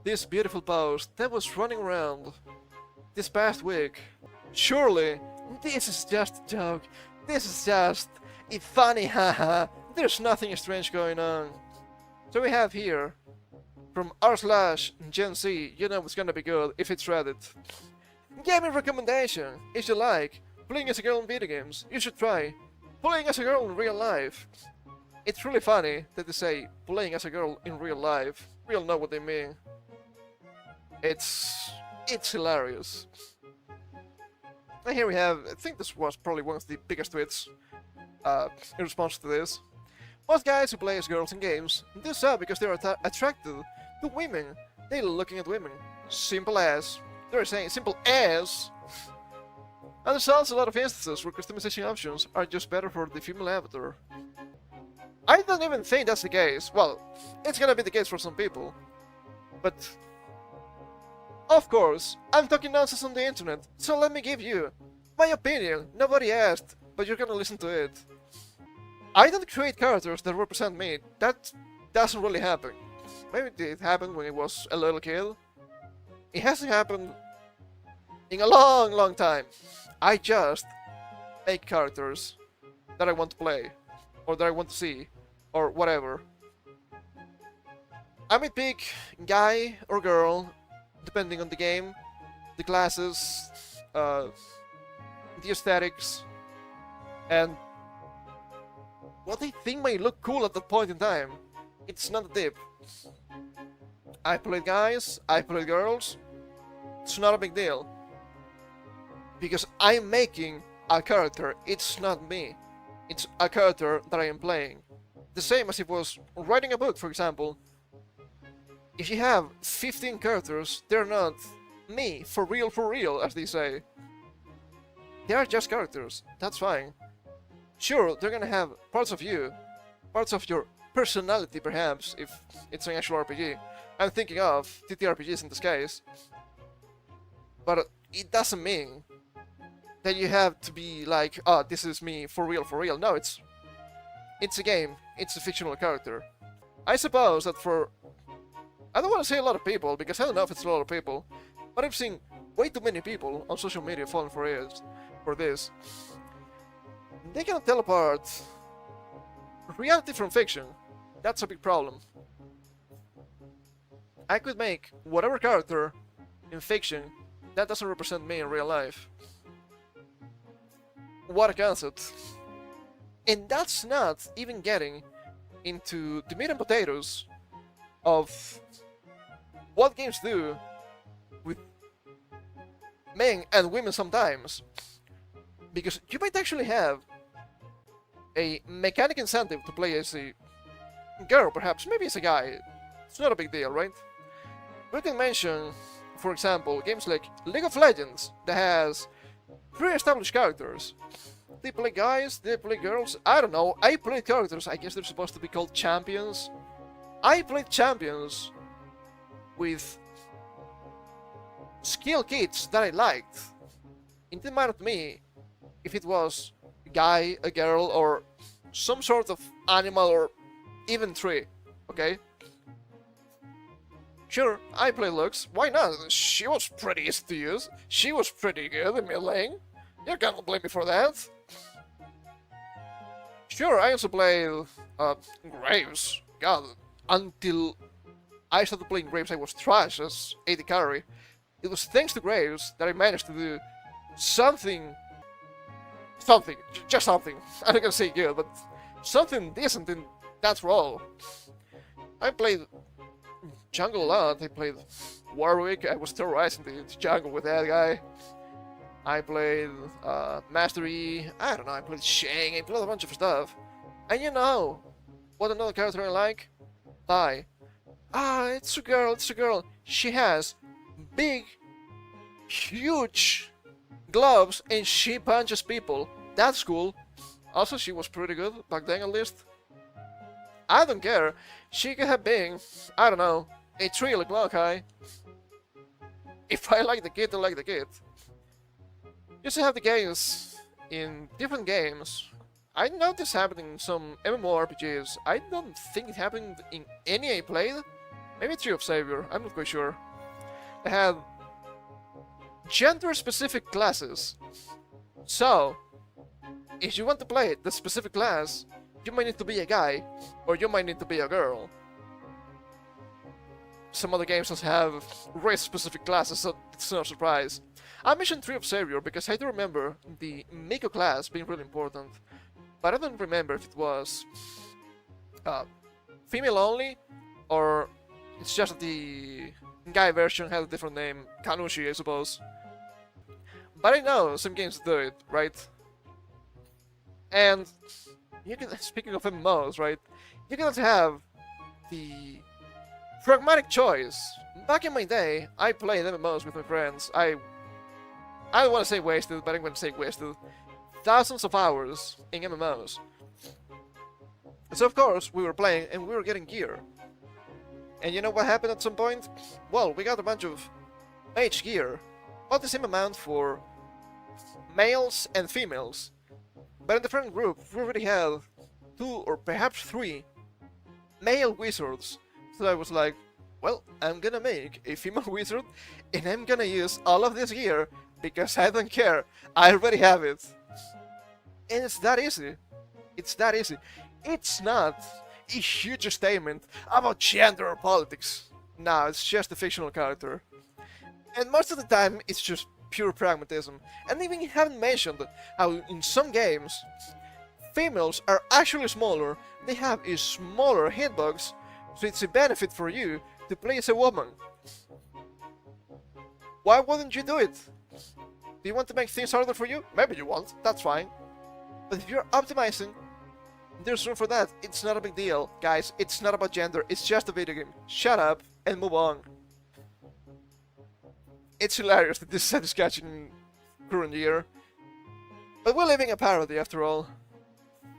this beautiful post that was running around this past week. Surely, this is just a joke. This is just a funny haha. There's nothing strange going on. So we have here, from r/Gen Z, you know it's gonna be good if it's Reddit. Gaming recommendation. If you like playing as a girl in video games, you should try playing as a girl in real life. It's really funny that they say playing as a girl in real life. We all know what they mean. It's hilarious. And here we have, I think this was probably one of the biggest tweets in response to this. Most guys who play as girls in games do so because they are attracted to women. They love looking at women. Simple as. They're saying simple as. And there's also a lot of instances where customization options are just better for the female avatar. I don't even think that's the case. Well, it's gonna be the case for some people. But, of course, I'm talking nonsense on the internet, so let me give you my opinion. Nobody asked, but you're gonna listen to it. I don't create characters that represent me. That doesn't really happen. Maybe it did happen when I was a little kid. It hasn't happened in a long time. I just make characters that I want to play, or that I want to see, or whatever. I may pick guy or girl, depending on the game, the classes, the aesthetics, and what I think might look cool at that point in time. It's not a dip. I played guys, I played girls. It's not a big deal. Because I'm making a character, it's not me. It's a character that I am playing. The same as if I was writing a book, for example. If you have 15 characters, they're not me, for real, as they say. They are just characters, that's fine. Sure, they're gonna have parts of you, parts of your personality perhaps, if it's an actual RPG. I'm thinking of TTRPGs in this case. But it doesn't mean that you have to be like, oh, this is me, for real. No, it's a game, it's a fictional character. I suppose that for, I don't want to say a lot of people, because I don't know if it's a lot of people, but I've seen way too many people on social media falling for this. They cannot tell apart reality from fiction. That's a big problem. I could make whatever character in fiction that doesn't represent me in real life. What a concept. And that's not even getting into the meat and potatoes of what games do with men and women sometimes. Because you might actually have a mechanic incentive to play as a girl, perhaps, maybe as a guy. It's not a big deal, right? We can mention, for example, games like League of Legends that has pre-established characters. They play guys, they play girls, I don't know. I played characters, I guess they're supposed to be called champions. I played champions with skill kits that I liked. It didn't matter to me if it was a guy, a girl, or some sort of animal, or even tree, okay? Sure, I played Lux, why not? She was pretty easy to use. She was pretty good in mid-lane. You can't blame me for that. Sure, I also played Graves. God, until I started playing Graves, I was trash as AD carry. It was thanks to Graves that I managed to do something, just something. I'm not gonna say good, but something decent in that role. I played jungle a lot. I played Warwick. I was terrorizing the jungle with that guy. I played Mastery. I don't know. I played Shang. I played a bunch of stuff. And you know what another character I like? Vi. Ah, it's a girl. It's a girl. She has big, huge gloves and she punches people. That's cool. Also, she was pretty good back then, at least. I don't care. She could have been, I don't know, a tree like Maokai. If I like the kid, I like the kid. You still have the games in different games. I noticed happening in some MMORPGs. I don't think it happened in any I played. maybe Tree of Savior, I'm not quite sure. They had gender-specific classes. So, if you want to play the specific class, you might need to be a guy, or you might need to be a girl. Some other games also have race-specific classes, so it's no surprise. I mentioned Tree of Savior because I do remember the Miko class being really important, but I don't remember if it was female only, or it's just that the guy version had a different name, Kanushi, I suppose. But I know some games do it, right? And you can, speaking of MMOs, right? You cannot have the pragmatic choice. Back in my day, I played MMOs with my friends. I don't want to say wasted, but I'm going to say wasted. Thousands of hours in MMOs. So of course, we were playing and we were getting gear. And you know what happened at some point? Well, we got a bunch of mage gear. About the same amount for males and females. But in the friend group, we already had 2 or perhaps 3 male wizards. So I was like, well, I'm gonna make a female wizard and I'm gonna use all of this gear because I don't care. I already have it. And it's that easy. It's that easy. It's not a huge statement about gender or politics. No, it's just a fictional character. And most of the time, it's just pure pragmatism. And even you haven't mentioned how in some games, females are actually smaller, they have a smaller hitbox, so it's a benefit for you to play as a woman. Why wouldn't you do it? Do you want to make things harder for you? Maybe you want, that's fine. But if you're optimizing, there's room for that. It's not a big deal. Guys, it's not about gender, it's just a video game. Shut up and move on. It's hilarious that this set is catching current year. But we're living a parody after all.